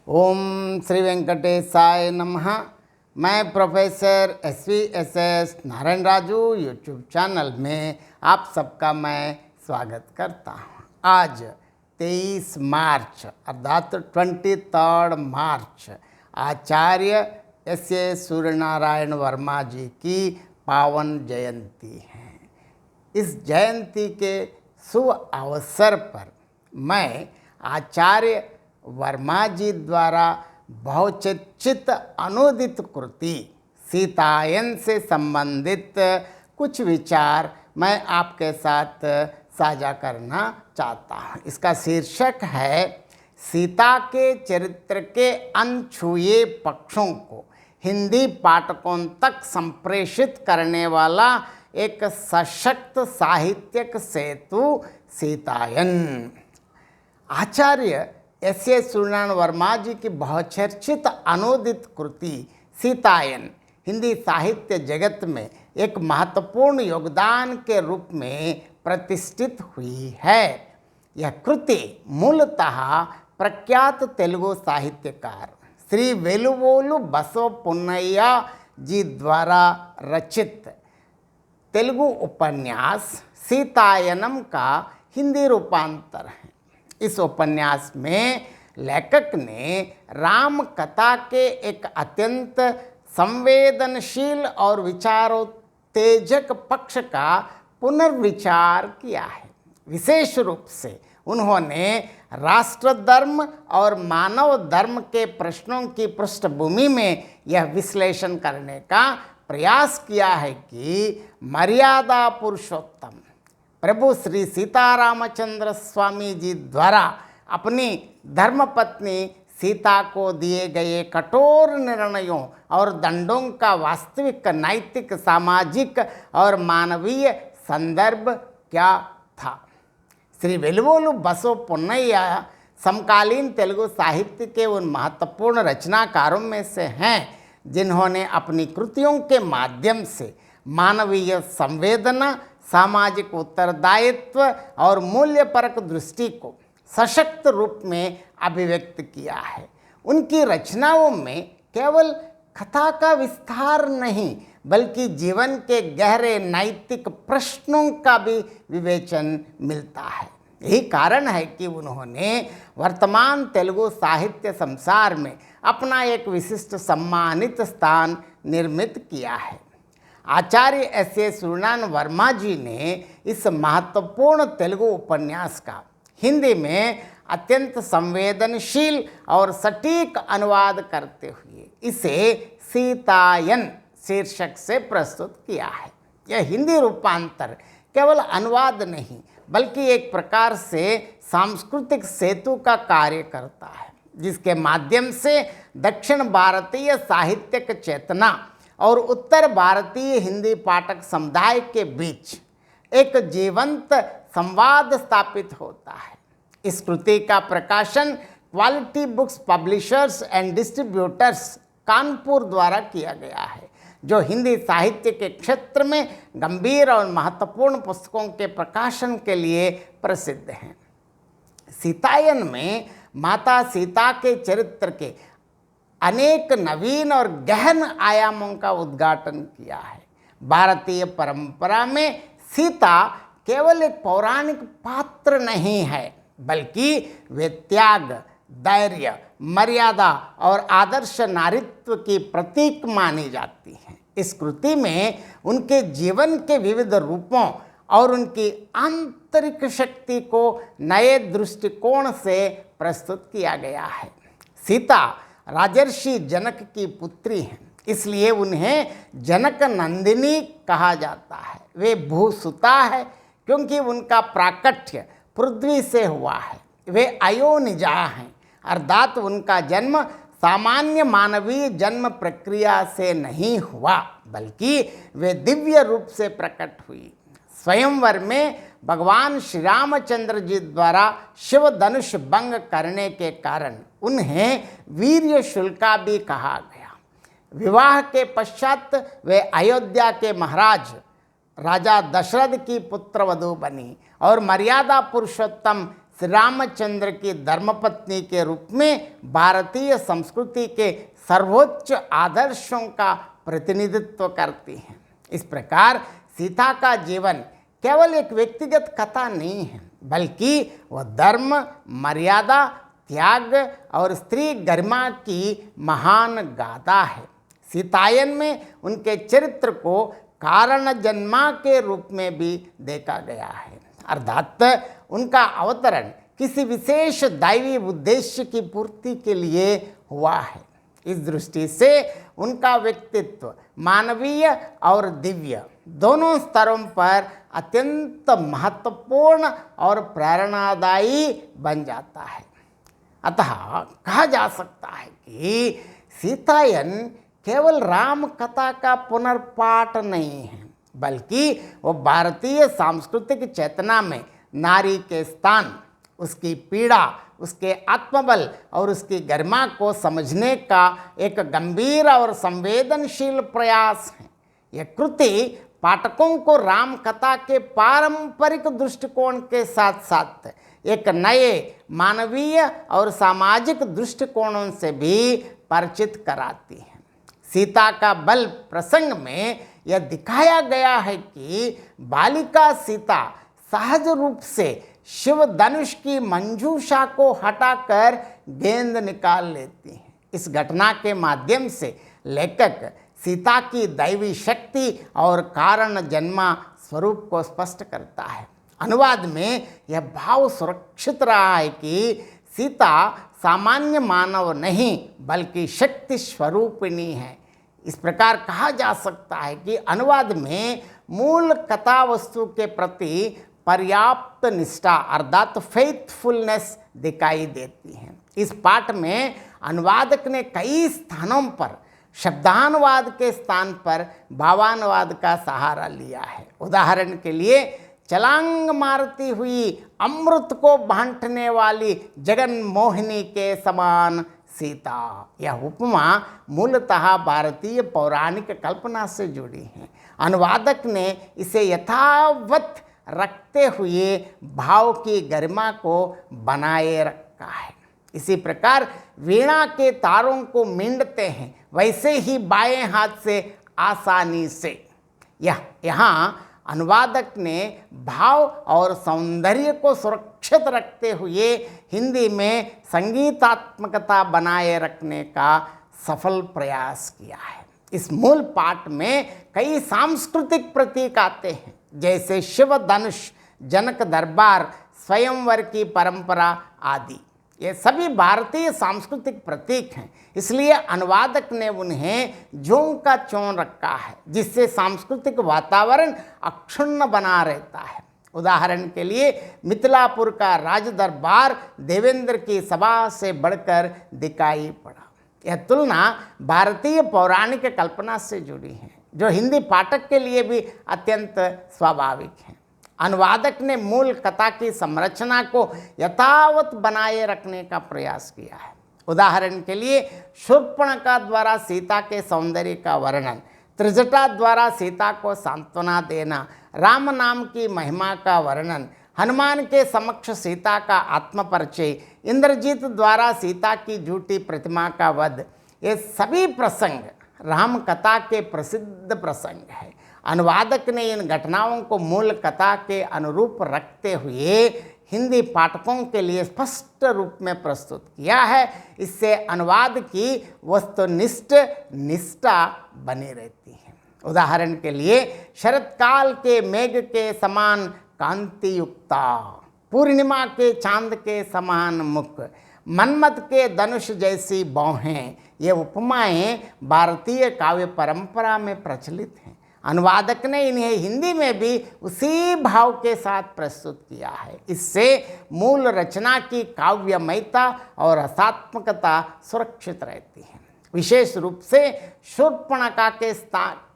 ओम श्री वेंकटेशाय नमः। मैं professor SVSS Narayan Raju YouTube channel में आप सबका मैं स्वागत करता हूँ। आज 23 मार्च अर्थात 23 मार्च आचार्य S.A. सूर्यनारायण वर्मा जी की पावन जयंती है। इस जयंती के शुभ अवसर पर मैं आचार्य वर्मा जी द्वारा बहुचर्चित अनुदित कृति सीतायन से संबंधित कुछ विचार मैं आपके साथ साझा करना चाहता हूँ। इसका शीर्षक है सीता के चरित्र के अनछुए पक्षों को हिंदी पाठकों तक संप्रेषित करने वाला एक सशक्त साहित्यिक सेतु सीतायन। आचार्य S.A. सूर्यनारायण वर्मा जी की बहुचर्चित अनुदित कृति सीतायन हिंदी साहित्य जगत में एक महत्वपूर्ण योगदान के रूप में प्रतिष्ठित हुई है। यह कृति मूलतः प्रख्यात तेलुगु साहित्यकार श्री वेलुवोलु बसव पुन्नय्या जी द्वारा रचित तेलुगु उपन्यास सीतायनम का हिंदी रूपांतर है। इस उपन्यास में लेखक ने राम कथा के एक अत्यंत संवेदनशील और विचारोत्तेजक पक्ष का पुनर्विचार किया है। विशेष रूप से उन्होंने राष्ट्र धर्म और मानव धर्म के प्रश्नों की पृष्ठभूमि में यह विश्लेषण करने का प्रयास किया है कि मर्यादा पुरुषोत्तम प्रभु श्री सीतारामचंद्र स्वामी जी द्वारा अपनी धर्मपत्नी सीता को दिए गए कठोर निर्णयों और दंडों का वास्तविक नैतिक, सामाजिक और मानवीय संदर्भ क्या था। श्री वेलुवोलु बसव पुन्नय्या समकालीन तेलुगु साहित्य के उन महत्वपूर्ण रचनाकारों में से हैं जिन्होंने अपनी कृतियों के माध्यम से मानवीय संवेदना, सामाजिक उत्तरदायित्व और मूल्यपरक दृष्टि को सशक्त रूप में अभिव्यक्त किया है। उनकी रचनाओं में केवल कथा का विस्तार नहीं बल्कि जीवन के गहरे नैतिक प्रश्नों का भी विवेचन मिलता है। यही कारण है कि उन्होंने वर्तमान तेलुगु साहित्य संसार में अपना एक विशिष्ट सम्मानित स्थान निर्मित किया है। आचार्य S.A. सूर्यनारायण वर्मा जी ने इस महत्वपूर्ण तेलुगु उपन्यास का हिंदी में अत्यंत संवेदनशील और सटीक अनुवाद करते हुए इसे सीतायन शीर्षक से प्रस्तुत किया है। यह हिंदी रूपांतर केवल अनुवाद नहीं बल्कि एक प्रकार से सांस्कृतिक सेतु का कार्य करता है, जिसके माध्यम से दक्षिण भारतीय साहित्यिक चेतना और उत्तर भारतीय हिंदी पाठक समुदाय के बीच एक जीवंत संवाद स्थापित होता है। इस कृति का प्रकाशन quality books publishers and distributors Kanpur द्वारा किया गया है, जो हिंदी साहित्य के क्षेत्र में गंभीर और महत्वपूर्ण पुस्तकों के प्रकाशन के लिए प्रसिद्ध हैं। सीतायन में माता सीता के चरित्र के अनेक नवीन और गहन आयामों का उद्घाटन किया है। भारतीय परंपरा में सीता केवल एक पौराणिक पात्र नहीं है बल्कि वे त्याग, धैर्य, मर्यादा और आदर्श नारीत्व की प्रतीक मानी जाती हैं। इस कृति में उनके जीवन के विविध रूपों और उनकी आंतरिक शक्ति को नए दृष्टिकोण से प्रस्तुत किया गया है। सीता राजर्षि जनक की पुत्री हैं, इसलिए उन्हें जनक नंदिनी कहा जाता है। वे भूसुता है क्योंकि उनका प्राकट्य पृथ्वी से हुआ है। वे अयोनिजा हैं अर्थात उनका जन्म सामान्य मानवीय जन्म प्रक्रिया से नहीं हुआ बल्कि वे दिव्य रूप से प्रकट हुई। स्वयंवर में भगवान श्री रामचंद्र जी द्वारा शिव धनुष भंग करने के कारण उन्हें वीर्य शुल्का भी कहा गया। विवाह के पश्चात वे अयोध्या के महाराज राजा दशरथ की पुत्रवधू बनी और मर्यादा पुरुषोत्तम श्री रामचंद्र की धर्मपत्नी के रूप में भारतीय संस्कृति के सर्वोच्च आदर्शों का प्रतिनिधित्व करती हैं। इस प्रकार सीता का जीवन केवल एक व्यक्तिगत कथा नहीं है, बल्कि वह धर्म, मर्यादा, त्याग और स्त्री गरिमा की महान गाथा है। सीतायन में उनके चरित्र को कारण जन्मा के रूप में भी देखा गया है, अर्थात उनका अवतरण किसी विशेष दैवी उद्देश्य की पूर्ति के लिए हुआ है। इस दृष्टि से उनका व्यक्तित्व मानवीय और दिव्य दोनों स्तरों पर अत्यंत महत्वपूर्ण और प्रेरणादायी बन जाता है। अतः कहा जा सकता है कि सीतायन केवल राम कथा का पुनर्पाठ नहीं है, बल्कि वो भारतीय सांस्कृतिक चेतना में नारी के स्थान, उसकी पीड़ा, उसके आत्मबल और उसकी गरिमा को समझने का एक गंभीर और संवेदनशील प्रयास है। यह कृति पाठकों को राम कथा के पारंपरिक दृष्टिकोण के साथ साथ एक नए मानवीय और सामाजिक दृष्टिकोणों से भी परिचित कराती है। सीता का बल प्रसंग में यह दिखाया गया है कि बालिका सीता सहज रूप से शिव धनुष की मंजूषा को हटाकर गेंद निकाल लेती है। इस घटना के माध्यम से लेखक सीता की दैवी शक्ति और कारण जन्मा स्वरूप को स्पष्ट करता है। अनुवाद में यह भाव सुरक्षित रहा है कि सीता सामान्य मानव नहीं बल्कि शक्ति स्वरूपिणी है। इस प्रकार कहा जा सकता है कि अनुवाद में मूल कथा वस्तु के प्रति पर्याप्त निष्ठा अर्थात फेथफुलनेस दिखाई देती है। इस पाठ में अनुवादक ने कई स्थानों पर शब्दानुवाद के स्थान पर भावानुवाद का सहारा लिया है। उदाहरण के लिए छलांग मारती हुई अमृत को बांटने वाली जगन मोहिनी के समान सीता, यह उपमा मूलतः भारतीय पौराणिक कल्पना से जुड़ी है। अनुवादक ने इसे यथावत रखते हुए भाव की गरिमा को बनाए रखा है। इसी प्रकार वीणा के तारों को मींडते हैं वैसे ही बाएं हाथ से आसानी से यहाँ अनुवादक ने भाव और सौंदर्य को सुरक्षित रखते हुए हिंदी में संगीतात्मकता बनाए रखने का सफल प्रयास किया है। इस मूल पाठ में कई सांस्कृतिक प्रतीक आते हैं, जैसे शिव धनुष, जनक दरबार, स्वयंवर की परंपरा आदि। ये सभी भारतीय सांस्कृतिक प्रतीक हैं, इसलिए अनुवादक ने उन्हें ज्यों का त्यों रखा है, जिससे सांस्कृतिक वातावरण अक्षुण्ण बना रहता है। उदाहरण के लिए मिथिलापुर का राज दरबार देवेंद्र की सभा से बढ़कर दिखाई पड़ा। यह तुलना भारतीय पौराणिक कल्पना से जुड़ी है, जो हिंदी पाठक के लिए भी अत्यंत स्वाभाविक है। अनुवादक ने मूल कथा की संरचना को यथावत बनाए रखने का प्रयास किया है। उदाहरण के लिए शूर्पणखा द्वारा सीता के सौंदर्य का वर्णन, त्रिजटा द्वारा सीता को सांत्वना देना, राम नाम की महिमा का वर्णन, हनुमान के समक्ष सीता का आत्मपरिचय, इंद्रजीत द्वारा सीता की झूठी प्रतिमा का वध, ये सभी प्रसंग राम कथा के प्रसिद्ध प्रसंग है। अनुवादक ने इन घटनाओं को मूल कथा के अनुरूप रखते हुए हिंदी पाठकों के लिए स्पष्ट रूप में प्रस्तुत किया है। इससे अनुवाद की वस्तुनिष्ठ निष्ठा बनी रहती है। उदाहरण के लिए शरतकाल के मेघ के समान कांतियुक्ता, पूर्णिमा के चांद के समान मुख, मन्मथ के धनुष जैसी बाहें, ये उपमाएं भारतीय काव्य परंपरा में प्रचलित हैं। अनुवादक ने इन्हें हिंदी में भी उसी भाव के साथ प्रस्तुत किया है। इससे मूल रचना की काव्यमयता और रसात्मकता सुरक्षित रहती है। विशेष रूप से शूर्पणखा के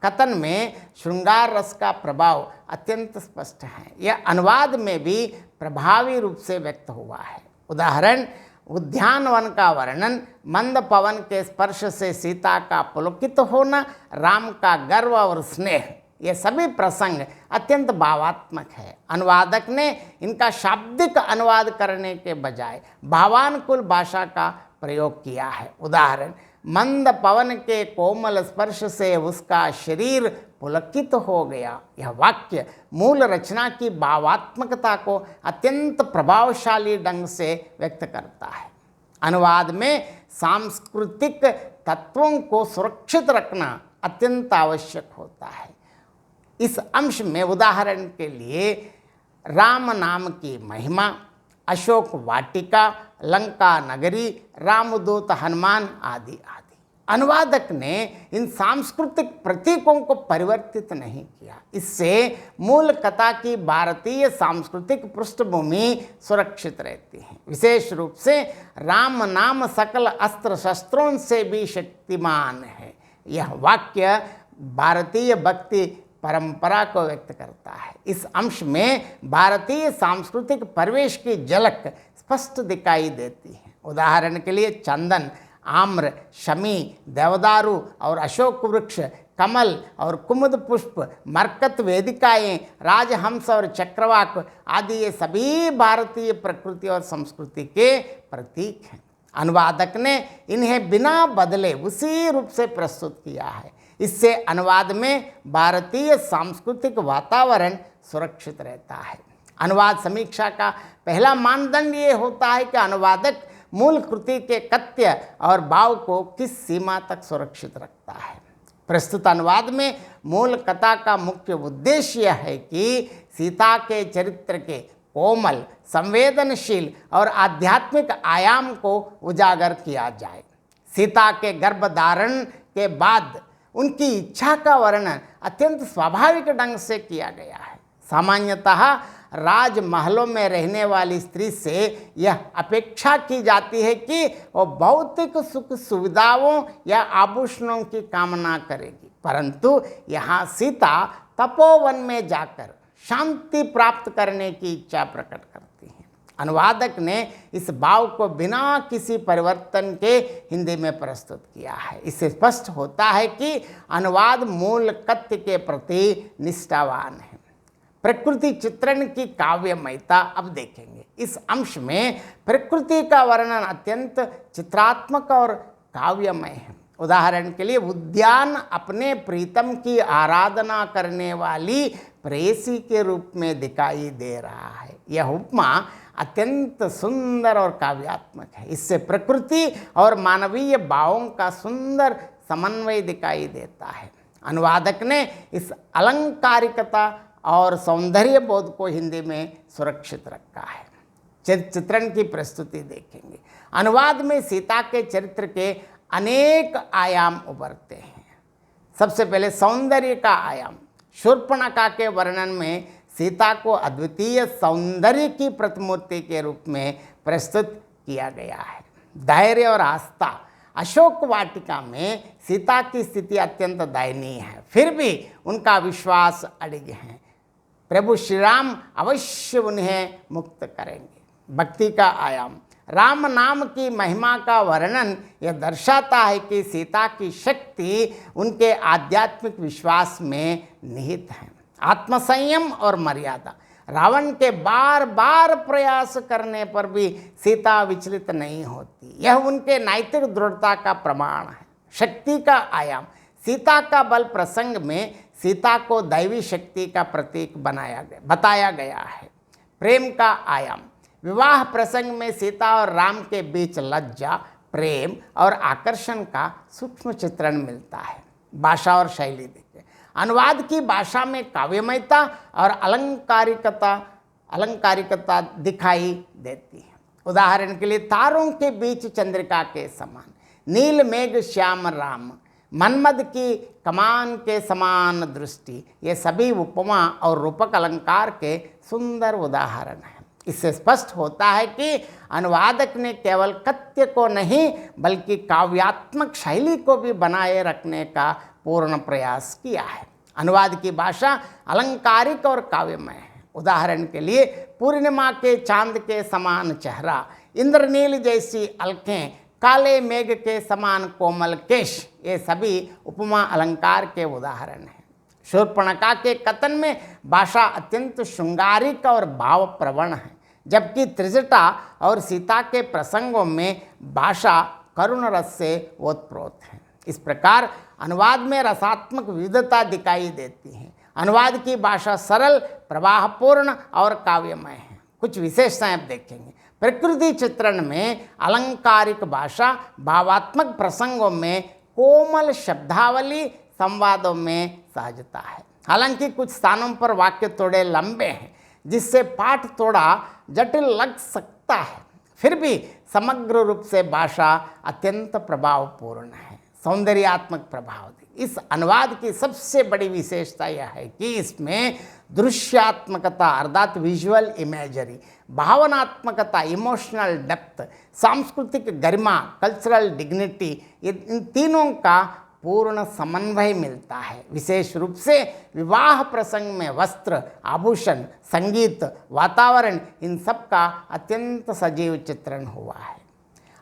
कथन में श्रृंगार रस का प्रभाव अत्यंत स्पष्ट है। यह अनुवाद में भी प्रभावी रूप से व्यक्त हुआ है। उदाहरण उद्यानवन का वर्णन, मंद पवन के स्पर्श से सीता का पुलकित होना, राम का गर्व और स्नेह, ये सभी प्रसंग अत्यंत भावात्मक है। अनुवादक ने इनका शाब्दिक अनुवाद करने के बजाय भावानुकूल भाषा का प्रयोग किया है। उदाहरण, मंद पवन के कोमल स्पर्श से उसका शरीर पुलकित हो गया। यह वाक्य मूल रचना की भावात्मकता को अत्यंत प्रभावशाली ढंग से व्यक्त करता है। अनुवाद में सांस्कृतिक तत्वों को सुरक्षित रखना अत्यंत आवश्यक होता है। इस अंश में उदाहरण के लिए राम नाम की महिमा, अशोक वाटिका, लंका नगरी, रामदूत हनुमान आदि आदि। अनुवादक ने इन सांस्कृतिक प्रतीकों को परिवर्तित नहीं किया। इससे मूल कथा की भारतीय सांस्कृतिक पृष्ठभूमि सुरक्षित रहती है। विशेष रूप से राम नाम सकल अस्त्र शस्त्रों से भी शक्तिमान है। यह वाक्य भारतीय भक्ति परंपरा को व्यक्त करता है। इस अंश में भारतीय सांस्कृतिक परिवेश की झलक स्पष्ट दिखाई देती है। उदाहरण के लिए चंदन, आम्र, शमी, देवदारू और अशोक वृक्ष, कमल और कुमुद पुष्प, मरकत वेदिकाएं, राजहंस और चक्रवाक आदि ये सभी भारतीय प्रकृति और संस्कृति के प्रतीक हैं। अनुवादक ने इन्हें बिना बदले उसी रूप से प्रस्तुत किया है। इससे अनुवाद में भारतीय सांस्कृतिक वातावरण सुरक्षित रहता है। अनुवाद समीक्षा का पहला मानदंड ये होता है कि अनुवादक मूल कृति के कथ्य और भाव को किस सीमा तक सुरक्षित रखता है। प्रस्तुत अनुवाद में मूल कथा का मुख्य उद्देश्य यह है कि सीता के चरित्र के कोमल, संवेदनशील और आध्यात्मिक आयाम को उजागर किया जाए। सीता के गर्भधारण के बाद उनकी इच्छा का वर्णन अत्यंत स्वाभाविक ढंग से किया गया है। सामान्यतः राजमहलों में रहने वाली स्त्री से यह अपेक्षा की जाती है कि वो भौतिक सुख सुविधाओं या आभूषणों की कामना करेगी, परंतु यहाँ सीता तपोवन में जाकर शांति प्राप्त करने की इच्छा प्रकट करती है। अनुवादक ने इस भाव को बिना किसी परिवर्तन के हिंदी में प्रस्तुत किया है। इससे स्पष्ट होता है कि अनुवाद मूल कथ्य के प्रति निष्ठावान है। प्रकृति चित्रण की काव्यमयता अब देखेंगे। इस अंश में प्रकृति का वर्णन अत्यंत चित्रात्मक और काव्यमय है। उदाहरण के लिए उद्यान अपने प्रीतम की आराधना करने वाली प्रेयसी के रूप में दिखाई दे रहा है। यह उपमा अत्यंत सुंदर और काव्यात्मक है। इससे प्रकृति और मानवीय भावों का सुंदर समन्वय दिखाई देता है। अनुवादक ने इस अलंकारिकता और सौंदर्य बोध को हिंदी में सुरक्षित रखा है। चित्रण की प्रस्तुति देखेंगे। अनुवाद में सीता के चरित्र के अनेक आयाम उभरते हैं। सबसे पहले सौंदर्य का आयाम। शूर्पणखा के वर्णन में सीता को अद्वितीय सौंदर्य की प्रतिमूर्ति के रूप में प्रस्तुत किया गया है। धैर्य और आस्था। अशोक वाटिका में सीता की स्थिति अत्यंत दयनीय है, फिर भी उनका विश्वास अडिग है। प्रभु श्री राम अवश्य उन्हें मुक्त करेंगे। भक्ति का आयाम। राम नाम की महिमा का वर्णन यह दर्शाता है कि सीता की शक्ति उनके आध्यात्मिक विश्वास में निहित है। आत्मसंयम और मर्यादा। रावण के बार बार प्रयास करने पर भी सीता विचलित नहीं होती, यह उनके नैतिक दृढ़ता का प्रमाण है। शक्ति का आयाम। सीता का बल प्रसंग में सीता को दैवी शक्ति का प्रतीक बताया गया है। प्रेम का आयाम। विवाह प्रसंग में सीता और राम के बीच लज्जा, प्रेम और आकर्षण का सूक्ष्म चित्रण मिलता है। भाषा और शैली देखिए। अनुवाद की भाषा में काव्यमयता और अलंकारिकता दिखाई देती है। उदाहरण के लिए तारों के बीच चंद्रिका के समान, नील मेघ श्याम राम, मनमद की कमान के समान दृष्टि, ये सभी उपमा और रूपक अलंकार के सुंदर उदाहरण हैं। इससे स्पष्ट होता है कि अनुवादक ने केवल कथ्य को नहीं बल्कि काव्यात्मक शैली को भी बनाए रखने का पूर्ण प्रयास किया है। अनुवाद की भाषा अलंकारिक और काव्यमय है। उदाहरण के लिए पूर्णिमा के चांद के समान चेहरा, इंद्रनील जैसी अलकें, काले मेघ के समान कोमल केश, ये सभी उपमा अलंकार के उदाहरण हैं। शूर्पणखा के कथन में भाषा अत्यंत श्रृंगारिक और भावप्रवण है, जबकि त्रिजटा और सीता के प्रसंगों में भाषा करुण रस से ओतप्रोत है। इस प्रकार अनुवाद में रसात्मक विविधता दिखाई देती है। अनुवाद की भाषा सरल, प्रवाहपूर्ण और काव्यमय है। कुछ विशेषताएं आप देखेंगे। प्रकृति चित्रण में अलंकारिक भाषा, भावात्मक प्रसंगों में कोमल शब्दावली, संवादों में सहजता है। हालांकि कुछ स्थानों पर वाक्य थोड़े लंबे हैं, जिससे पाठ थोड़ा जटिल लग सकता है, फिर भी समग्र रूप से भाषा अत्यंत प्रभावपूर्ण है, सौंदर्यात्मक प्रभाव। इस अनुवाद की सबसे बड़ी विशेषता यह है कि इसमें दृश्यात्मकता अर्थात विजुअल इमेजरी, भावनात्मकता इमोशनल डेप्थ, सांस्कृतिक गरिमा कल्चरल डिग्निटी, इन तीनों का पूर्ण समन्वय मिलता है। विशेष रूप से विवाह प्रसंग में वस्त्र, आभूषण, संगीत, वातावरण, इन सब का अत्यंत सजीव चित्रण हुआ है।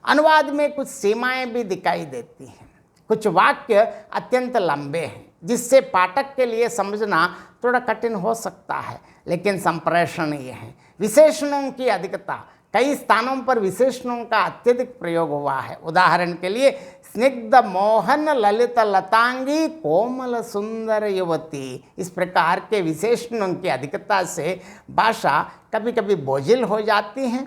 अनुवाद में कुछ सीमाएं भी दिखाई देती हैं। कुछ वाक्य अत्यंत लंबे हैं, जिससे पाठक के लिए समझना थोड़ा कठिन हो सकता है, लेकिन संप्रेषणीय है। विशेषणों की अधिकता, कई स्थानों पर विशेषणों का अत्यधिक प्रयोग हुआ है। उदाहरण के लिए स्निग्ध मोहन ललित लतांगी कोमल सुंदर युवती, इस प्रकार के विशेषणों की अधिकता से भाषा कभी कभी बोझिल हो जाती है।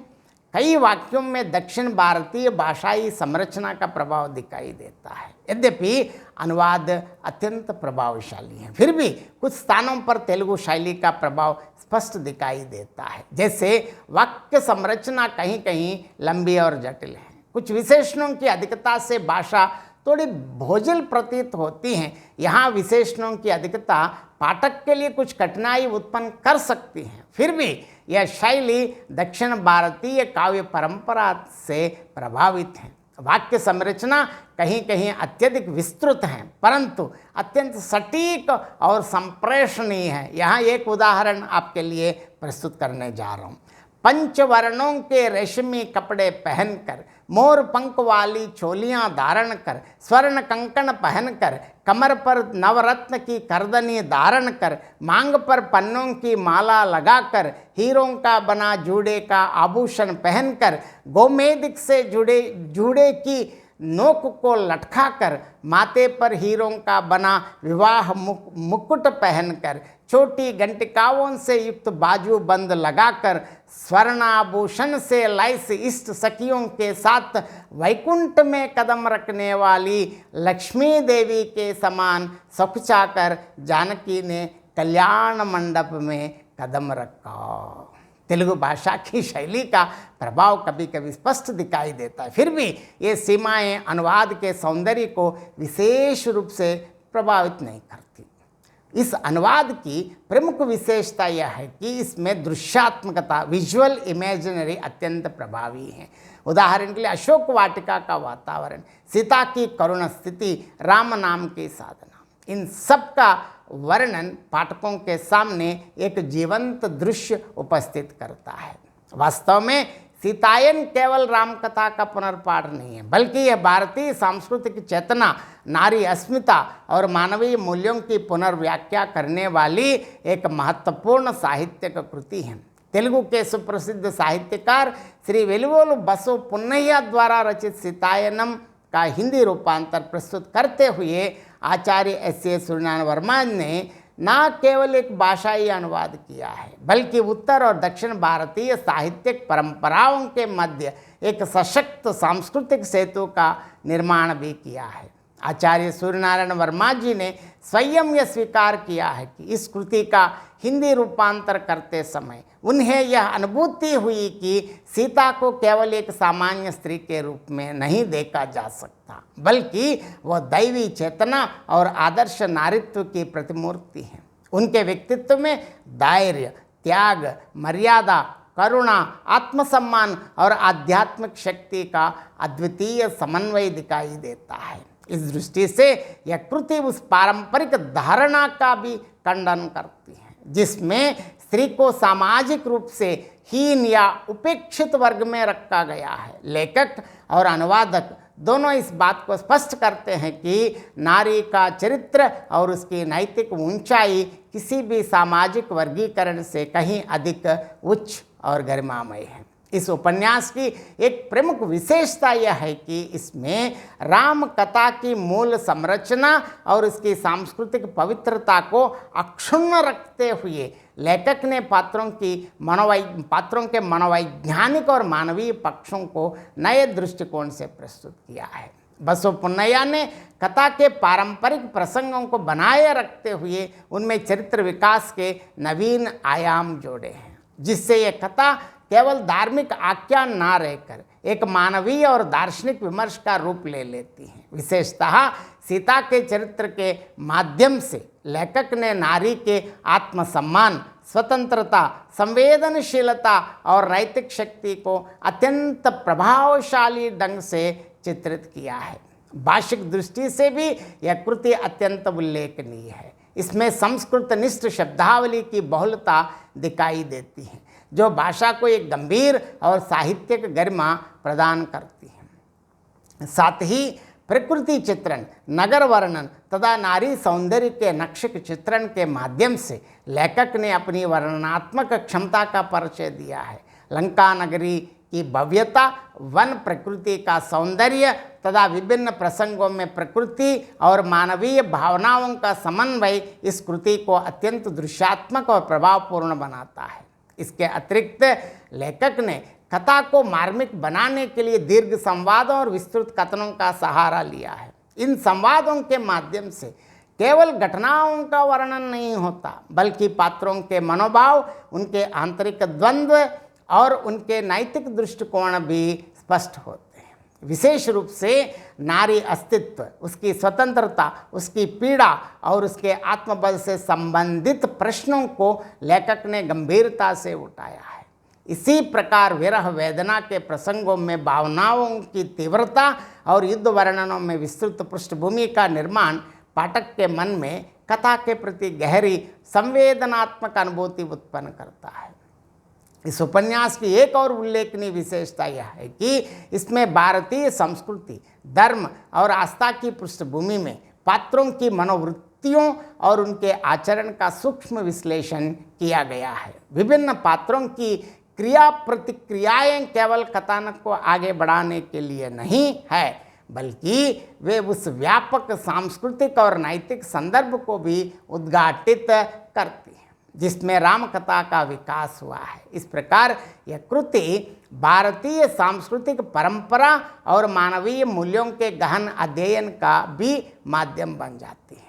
कई वाक्यों में दक्षिण भारतीय भाषाई संरचना का प्रभाव दिखाई देता है। यद्यपि अनुवाद अत्यंत प्रभावशाली है, फिर भी कुछ स्थानों पर तेलुगु शैली का प्रभाव स्पष्ट दिखाई देता है। जैसे वाक्य संरचना कहीं कहीं लंबी और जटिल है। कुछ विशेषणों की अधिकता से भाषा थोड़ी बोझिल प्रतीत होती हैं। यहाँ विशेषणों की अधिकता पाठक के लिए कुछ कठिनाई उत्पन्न कर सकती है, फिर भी यह शैली दक्षिण भारतीय काव्य परंपरा से प्रभावित है। वाक्य संरचना कहीं कहीं अत्यधिक विस्तृत है, परंतु अत्यंत सटीक और संप्रेषणीय है। यहाँ एक उदाहरण आपके लिए प्रस्तुत करने जा रहा हूँ। पंचवर्णों के रेशमी कपड़े पहनकर, मोर पंख वाली चोलियां धारण कर, स्वर्ण कंकण पहनकर, कमर पर नवरत्न की करदनी धारण कर, मांग पर पन्नों की माला लगाकर, हीरों का बना जूड़े का आभूषण पहनकर, गोमेदिक से जूड़े की नोक को लटकाकर, माथे पर हीरों का बना विवाह मुकुट पहनकर, छोटी घंटिकाओं से युक्त बाजू बंद लगाकर, स्वर्णाभूषण से लैस इष्ट सखियों के साथ वैकुंठ में कदम रखने वाली लक्ष्मी देवी के समान सकुचाकर जानकी ने कल्याण मंडप में कदम रखा। तेलुगु भाषा की शैली का प्रभाव कभी कभी स्पष्ट दिखाई देता है, फिर भी ये सीमाएं अनुवाद के सौंदर्य को विशेष रूप से प्रभावित नहीं करती। इस अनुवाद की प्रमुख विशेषता यह है कि इसमें दृश्यात्मकता विजुअल इमेजिनरी अत्यंत प्रभावी है। उदाहरण के लिए अशोक वाटिका का वातावरण, सीता की करुण स्थिति, राम नाम की साधना, इन सब का वर्णन पाठकों के सामने एक जीवंत दृश्य उपस्थित करता है। वास्तव में सीतायन केवल राम कथा का पुनर्पाठ नहीं है, बल्कि यह भारतीय सांस्कृतिक चेतना, नारी अस्मिता और मानवीय मूल्यों की पुनर्व्याख्या करने वाली एक महत्वपूर्ण साहित्यिक कृति है। तेलुगु के सुप्रसिद्ध साहित्यकार श्री वेलुगोलु बसव पुन्नయ్య द्वारा रचित सीतायनम का हिंदी रूपांतर प्रस्तुत करते हुए आचार्य एस.ए. सूर्यनारायण वर्मा ने न केवल एक भाषाई अनुवाद किया है, बल्कि उत्तर और दक्षिण भारतीय साहित्यिक परंपराओं के मध्य एक सशक्त सांस्कृतिक सेतु का निर्माण भी किया है। आचार्य सूर्यनारायण वर्मा जी ने स्वयं यह स्वीकार किया है कि इस कृति का हिंदी रूपांतर करते समय उन्हें यह अनुभूति हुई कि सीता को केवल एक सामान्य स्त्री के रूप में नहीं देखा जा सकता, बल्कि वह दैवी चेतना और आदर्श नारीत्व की प्रतिमूर्ति है। उनके व्यक्तित्व में धैर्य, त्याग, मर्यादा, करुणा, आत्मसम्मान और आध्यात्मिक शक्ति का अद्वितीय समन्वय दिखाई देता है। इस दृष्टि से यह कृति उस पारंपरिक धारणा का भी खंडन करती है जिसमें स्त्री को सामाजिक रूप से हीन या उपेक्षित वर्ग में रखा गया है। लेखक और अनुवादक दोनों इस बात को स्पष्ट करते हैं कि नारी का चरित्र और उसकी नैतिक ऊंचाई किसी भी सामाजिक वर्गीकरण से कहीं अधिक उच्च और गरिमामय है। इस उपन्यास की एक प्रमुख विशेषता यह है कि इसमें राम कथा की मूल संरचना और उसकी सांस्कृतिक पवित्रता को अक्षुण्ण रखते हुए लेखक ने पात्रों के मनोवैज्ञानिक और मानवीय पक्षों को नए दृष्टिकोण से प्रस्तुत किया है। बसव पुन्नय्या ने कथा के पारंपरिक प्रसंगों को बनाए रखते हुए उनमें चरित्र विकास के नवीन आयाम जोड़े हैं, जिससे यह कथा केवल धार्मिक आख्यान ना रहकर एक मानवीय और दार्शनिक विमर्श का रूप ले लेती है। विशेषतः सीता के चरित्र के माध्यम से लेखक ने नारी के आत्मसम्मान, स्वतंत्रता, संवेदनशीलता और नैतिक शक्ति को अत्यंत प्रभावशाली ढंग से चित्रित किया है। भाषिक दृष्टि से भी यह कृति अत्यंत उल्लेखनीय है। इसमें संस्कृतनिष्ठ शब्दावली की बहुलता दिखाई देती है, जो भाषा को एक गंभीर और साहित्यिक गरिमा प्रदान करती है। साथ ही प्रकृति चित्रण, नगर वर्णन तथा नारी सौंदर्य के नक्शे चित्रण के माध्यम से लेखक ने अपनी वर्णनात्मक क्षमता का परिचय दिया है। लंका नगरी की भव्यता, वन प्रकृति का सौंदर्य तथा विभिन्न प्रसंगों में प्रकृति और मानवीय भावनाओं का समन्वय इस कृति को अत्यंत दृश्यात्मक और प्रभावपूर्ण बनाता है। इसके अतिरिक्त लेखक ने कथा को मार्मिक बनाने के लिए दीर्घ संवादों और विस्तृत कथनों का सहारा लिया है। इन संवादों के माध्यम से केवल घटनाओं का वर्णन नहीं होता, बल्कि पात्रों के मनोभाव, उनके आंतरिक द्वंद्व और उनके नैतिक दृष्टिकोण भी स्पष्ट होते हैं। विशेष रूप से नारी अस्तित्व, उसकी स्वतंत्रता, उसकी पीड़ा और उसके आत्मबल से संबंधित प्रश्नों को लेखक ने गंभीरता से उठाया है। इसी प्रकार विरह वेदना के प्रसंगों में भावनाओं की तीव्रता और युद्ध वर्णनों में विस्तृत पृष्ठभूमि का निर्माण पाठक के मन में कथा के प्रति गहरी संवेदनात्मक अनुभूति उत्पन्न करता है। इस उपन्यास की एक और उल्लेखनीय विशेषता यह है कि इसमें भारतीय संस्कृति, धर्म और आस्था की पृष्ठभूमि में पात्रों की मनोवृत्तियों और उनके आचरण का सूक्ष्म विश्लेषण किया गया है। विभिन्न पात्रों की क्रिया प्रतिक्रियाएं केवल कथानक को आगे बढ़ाने के लिए नहीं है, बल्कि वे उस व्यापक सांस्कृतिक और नैतिक संदर्भ को भी उद्घाटित करती हैं जिसमें राम कथा का विकास हुआ है। इस प्रकार यह कृति भारतीय सांस्कृतिक परंपरा और मानवीय मूल्यों के गहन अध्ययन का भी माध्यम बन जाती है।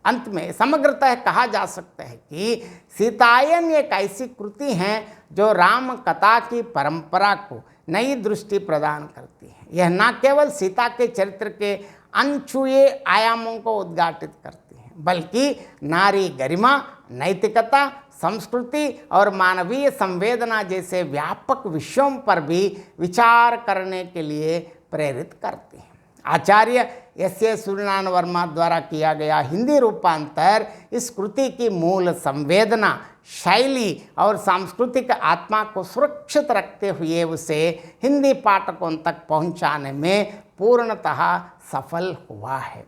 अंत में समग्रतः कहा जा सकता है कि सीतायन एक ऐसी कृति है जो राम कथा की परंपरा को नई दृष्टि प्रदान करती है। यह न केवल सीता के चरित्र के अनछुए आयामों को उद्घाटित करती है, बल्कि नारी गरिमा, नैतिकता, संस्कृति और मानवीय संवेदना जैसे व्यापक विषयों पर भी विचार करने के लिए प्रेरित करती है। आचार्य एस.ए. सूर्यनारायण वर्मा द्वारा किया गया हिंदी रूपांतर इस कृति की मूल संवेदना, शैली और सांस्कृतिक आत्मा को सुरक्षित रखते हुए उसे हिंदी पाठकों तक पहुंचाने में पूर्णतः सफल हुआ है।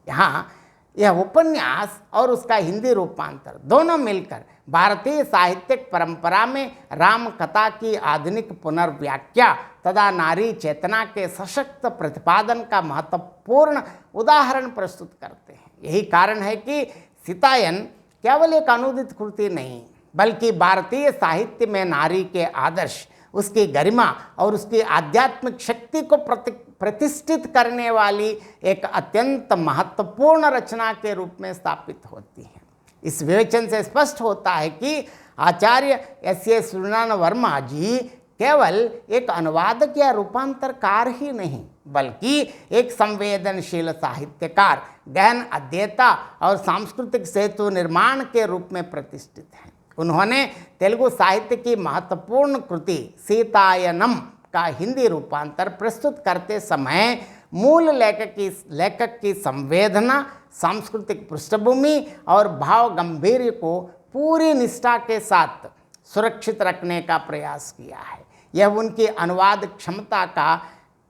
यहाँ यह उपन्यास और उसका हिंदी रूपांतर दोनों मिलकर भारतीय साहित्यिक परंपरा में राम कथा की आधुनिक पुनर्व्याख्या तथा नारी चेतना के सशक्त प्रतिपादन का महत्वपूर्ण उदाहरण प्रस्तुत करते हैं। यही कारण है कि सीतायन केवल एक अनुदित कृति नहीं, बल्कि भारतीय साहित्य में नारी के आदर्श, उसकी गरिमा और उसकी आध्यात्मिक शक्ति को प्रतिष्ठित करने वाली एक अत्यंत महत्वपूर्ण रचना के रूप में स्थापित होती है। इस विवेचन से स्पष्ट होता है कि आचार्य एस.ए. सूर्यनारायण वर्मा जी केवल एक अनुवादक या रूपांतरकार ही नहीं, बल्कि एक संवेदनशील साहित्यकार, गहन अध्येता और सांस्कृतिक सेतु निर्माण के रूप में प्रतिष्ठित हैं। उन्होंने तेलुगु साहित्य की महत्वपूर्ण कृति सीतायनम का हिंदी रूपांतर प्रस्तुत करते समय मूल लेखक की संवेदना, सांस्कृतिक पृष्ठभूमि और भाव गंभीर्य को पूरी निष्ठा के साथ सुरक्षित रखने का प्रयास किया है। यह उनकी अनुवाद क्षमता का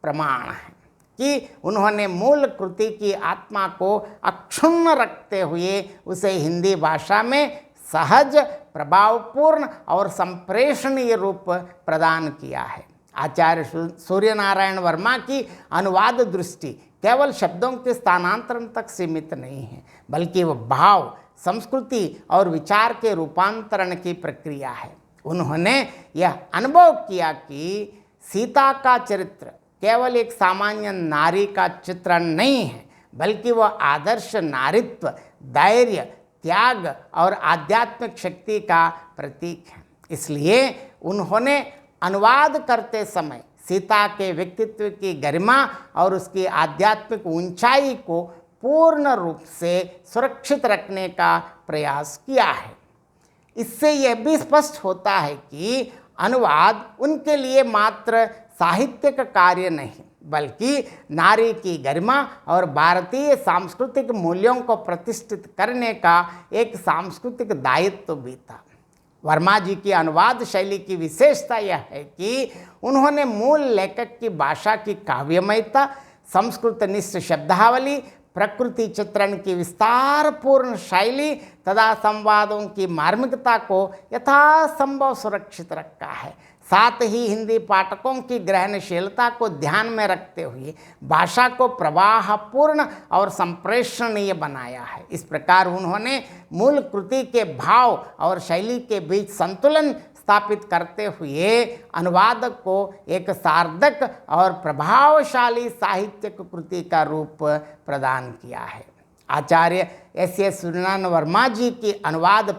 प्रमाण है। कि उन्होंने मूल कृति की आत्मा को अक्षुण्ण रखते हुए उसे हिंदी भाषा में सहज, प्रभावपूर्ण और संप्रेषणीय रूप प्रदान किया है। आचार्य सूर्यनारायण वर्मा की अनुवाद दृष्टि केवल शब्दों के स्थानांतरण तक सीमित नहीं है, बल्कि वह भाव, संस्कृति और विचार के रूपांतरण की प्रक्रिया है। उन्होंने यह अनुभव किया कि सीता का चरित्र केवल एक सामान्य नारी का चित्रण नहीं है, बल्कि वह आदर्श नारीत्व, धैर्य, त्याग और आध्यात्मिक शक्ति का प्रतीक है। इसलिए उन्होंने अनुवाद करते समय सीता के व्यक्तित्व की गरिमा और उसकी आध्यात्मिक ऊंचाई को पूर्ण रूप से सुरक्षित रखने का प्रयास किया है। इससे यह भी स्पष्ट होता है कि अनुवाद उनके लिए मात्र साहित्यिक कार्य नहीं, बल्कि नारी की गरिमा और भारतीय सांस्कृतिक मूल्यों को प्रतिष्ठित करने का एक सांस्कृतिक दायित्व भी था। वर्मा जी की अनुवाद शैली की विशेषता यह है कि उन्होंने मूल लेखक की भाषा की काव्यमयता, संस्कृतनिष्ठ शब्दावली, प्रकृति चित्रण की विस्तारपूर्ण शैली तथा संवादों की मार्मिकता को यथासंभव सुरक्षित रखा है। साथ ही हिंदी पाठकों की ग्रहणशीलता को ध्यान में रखते हुए भाषा को प्रवाहपूर्ण और संप्रेषणीय बनाया है। इस प्रकार उन्होंने मूल कृति के भाव और शैली के बीच संतुलन स्थापित करते हुए अनुवादक को एक सार्थक और प्रभावशाली साहित्यिक कृति का रूप प्रदान किया है। आचार्य एस सूर्यनारायण वर्मा जी की अनुवाद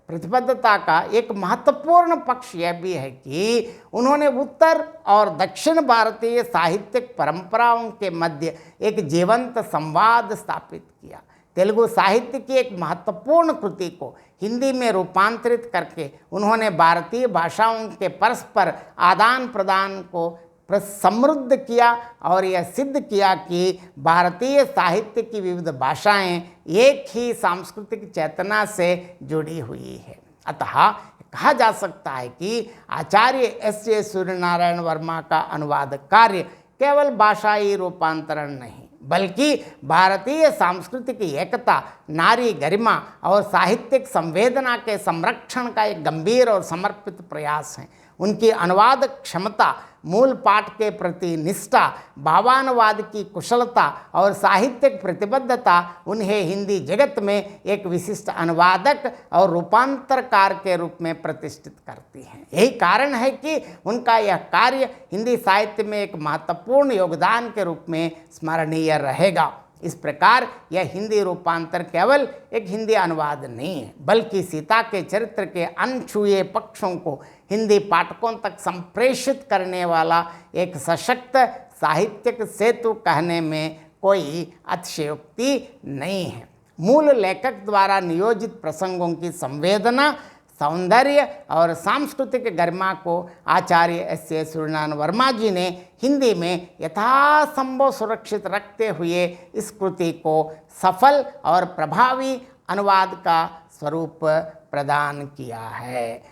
प्रतिबद्धता का एक महत्वपूर्ण पक्ष यह भी है कि उन्होंने उत्तर और दक्षिण भारतीय साहित्यिक परंपराओं के मध्य एक जीवंत संवाद स्थापित किया। तेलुगु साहित्य की एक महत्वपूर्ण कृति को हिंदी में रूपांतरित करके उन्होंने भारतीय भाषाओं के परस्पर आदान प्रदान को समृद्ध किया और यह सिद्ध किया कि भारतीय साहित्य की विविध भाषाएं एक ही सांस्कृतिक चेतना से जुड़ी हुई है। अतः कहा जा सकता है कि आचार्य एस सूर्यनारायण वर्मा का अनुवाद कार्य केवल भाषाई रूपांतरण नहीं, बल्कि भारतीय सांस्कृतिक एकता, नारी गरिमा और साहित्यिक संवेदना के संरक्षण का एक गंभीर और समर्पित प्रयास है। उनकी अनुवाद क्षमता, मूल पाठ के प्रति निष्ठा, भावानुवाद की कुशलता और साहित्यिक प्रतिबद्धता उन्हें हिंदी जगत में एक विशिष्ट अनुवादक और रूपांतरकार के रूप में प्रतिष्ठित करती हैं। यही कारण है कि उनका यह कार्य हिंदी साहित्य में एक महत्वपूर्ण योगदान के रूप में स्मरणीय रहेगा। इस प्रकार यह हिंदी रूपांतर केवल एक हिंदी अनुवाद नहीं है, बल्कि सीता के चरित्र के अनछुए पक्षों को हिंदी पाठकों तक संप्रेषित करने वाला एक सशक्त साहित्यिक सेतु कहने में कोई अतिशयोक्ति नहीं है। मूल लेखक द्वारा नियोजित प्रसंगों की संवेदना, सौंदर्य और सांस्कृतिक गरिमा को आचार्य एस सूर्यनारायण वर्मा जी ने हिंदी में यथासंभव सुरक्षित रखते हुए इस कृति को सफल और प्रभावी अनुवाद का स्वरूप प्रदान किया है।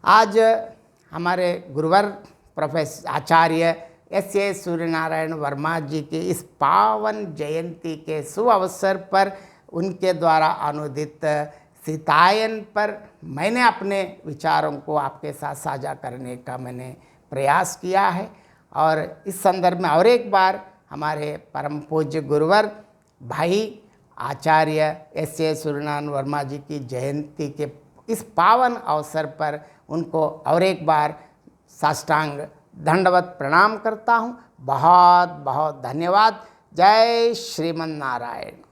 आज हमारे गुरुवर प्रोफेसर आचार्य एस सूर्यनारायण वर्मा जी की इस पावन जयंती के शुभ अवसर पर उनके द्वारा अनुदित सीतायन पर मैंने अपने विचारों को आपके साथ साझा करने का मैंने प्रयास किया है। और इस संदर्भ में और एक बार हमारे परम पूज्य गुरुवर भाई आचार्य एस सूर्यनारायण वर्मा जी की जयंती के इस पावन अवसर पर उनको और एक बार साष्टांग दंडवत प्रणाम करता हूँ। बहुत बहुत धन्यवाद। जय श्रीमन नारायण।